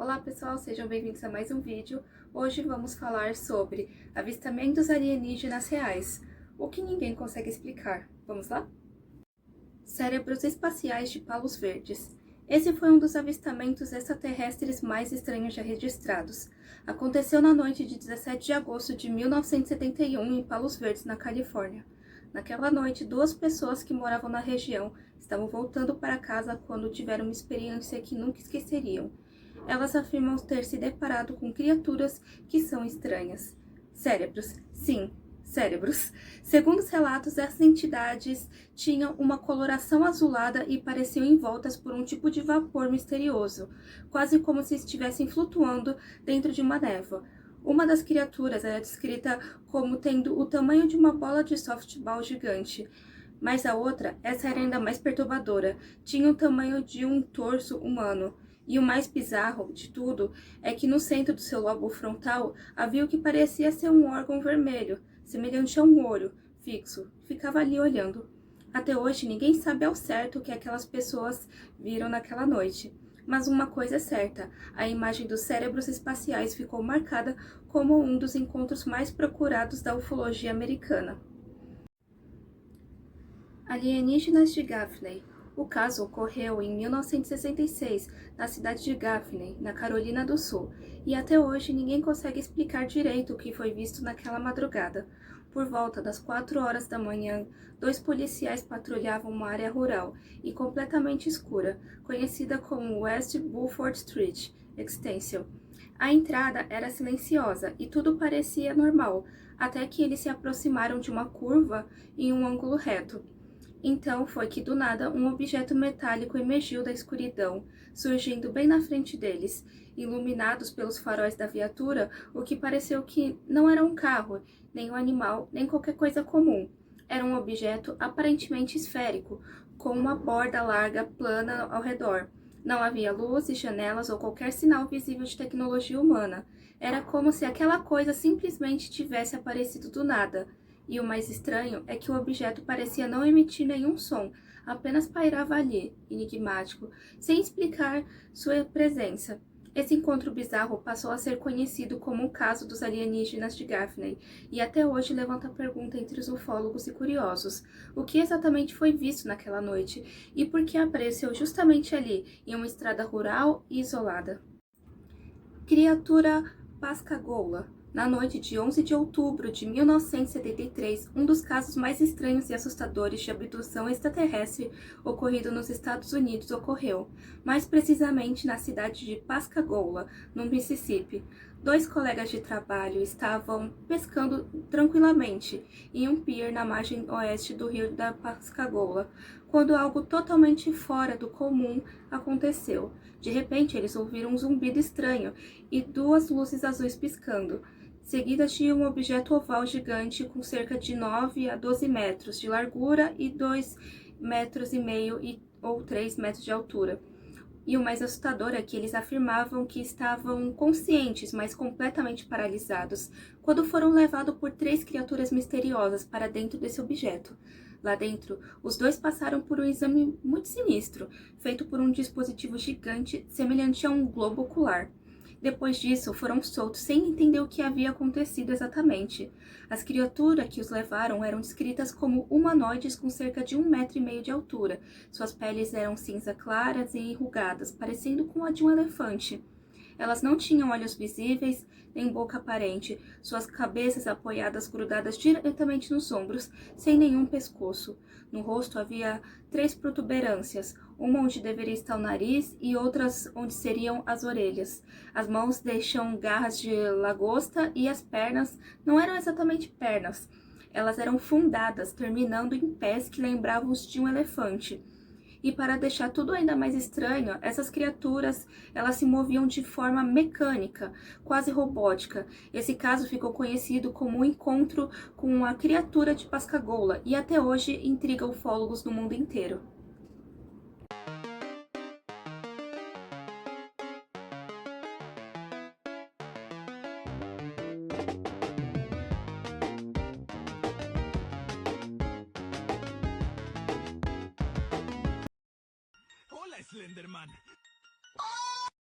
Olá pessoal, sejam bem-vindos a mais um vídeo. Hoje vamos falar sobre avistamentos alienígenas reais, o que ninguém consegue explicar. Vamos lá? Cérebros espaciais de Palos Verdes. Esse foi um dos avistamentos extraterrestres mais estranhos já registrados. Aconteceu na noite de 17 de agosto de 1971 em Palos Verdes, na Califórnia. Naquela noite, duas pessoas que moravam na região estavam voltando para casa quando tiveram uma experiência que nunca esqueceriam. Elas afirmam ter se deparado com criaturas que são estranhas. Cérebros. Sim, cérebros. Segundo os relatos, essas entidades tinham uma coloração azulada e pareciam envoltas por um tipo de vapor misterioso, quase como se estivessem flutuando dentro de uma névoa. Uma das criaturas era descrita como tendo o tamanho de uma bola de softball gigante, mas a outra, essa era ainda mais perturbadora, tinha o tamanho de um torso humano. E o mais bizarro de tudo é que no centro do seu lobo frontal havia o que parecia ser um órgão vermelho, semelhante a um olho, fixo, ficava ali olhando. Até hoje ninguém sabe ao certo o que aquelas pessoas viram naquela noite. Mas uma coisa é certa, a imagem dos cérebros espaciais ficou marcada como um dos encontros mais procurados da ufologia americana. Alienígenas de Gaffney. O caso ocorreu em 1966, na cidade de Gaffney, na Carolina do Sul, e até hoje ninguém consegue explicar direito o que foi visto naquela madrugada. Por volta das 4 horas da manhã, dois policiais patrulhavam uma área rural e completamente escura, conhecida como West Bulford Street Extension. A entrada era silenciosa e tudo parecia normal, até que eles se aproximaram de uma curva em um ângulo reto. Então foi que do nada um objeto metálico emergiu da escuridão, surgindo bem na frente deles, iluminados pelos faróis da viatura, o que pareceu que não era um carro, nem um animal, nem qualquer coisa comum. Era um objeto aparentemente esférico, com uma borda larga plana ao redor. Não havia luzes, janelas ou qualquer sinal visível de tecnologia humana. Era como se aquela coisa simplesmente tivesse aparecido do nada. E o mais estranho é que o objeto parecia não emitir nenhum som, apenas pairava ali, enigmático, sem explicar sua presença. Esse encontro bizarro passou a ser conhecido como o caso dos alienígenas de Gaffney, e até hoje levanta a pergunta entre os ufólogos e curiosos: o que exatamente foi visto naquela noite e por que apareceu justamente ali, em uma estrada rural e isolada? Criatura Pascagoula. Na noite de 11 de outubro de 1973, um dos casos mais estranhos e assustadores de abdução extraterrestre ocorrido nos Estados Unidos ocorreu, mais precisamente na cidade de Pascagoula, no Mississippi. Dois colegas de trabalho estavam pescando tranquilamente em um pier na margem oeste do rio da Pascagoula, quando algo totalmente fora do comum aconteceu. De repente, eles ouviram um zumbido estranho e duas luzes azuis piscando, seguidas de um objeto oval gigante com cerca de 9 a 12 metros de largura e 2,5 metros ou 3 metros de altura. E o mais assustador é que eles afirmavam que estavam conscientes, mas completamente paralisados, quando foram levados por três criaturas misteriosas para dentro desse objeto. Lá dentro, os dois passaram por um exame muito sinistro, feito por um dispositivo gigante semelhante a um globo ocular. Depois disso, foram soltos sem entender o que havia acontecido exatamente. As criaturas que os levaram eram descritas como humanoides com cerca de 1,5 metro de altura. Suas peles eram cinza claras e enrugadas, parecendo com a de um elefante. Elas não tinham olhos visíveis, nem boca aparente, suas cabeças apoiadas grudadas diretamente nos ombros, sem nenhum pescoço. No rosto havia 3 protuberâncias, uma onde deveria estar o nariz e outras onde seriam as orelhas. As mãos deixam garras de lagosta e as pernas não eram exatamente pernas. Elas eram fundadas, terminando em pés que lembravam os de um elefante. E para deixar tudo ainda mais estranho, essas criaturas, elas se moviam de forma mecânica, quase robótica. Esse caso ficou conhecido como o encontro com a criatura de Pascagoula e até hoje intriga ufólogos no mundo inteiro. Hola, Slenderman.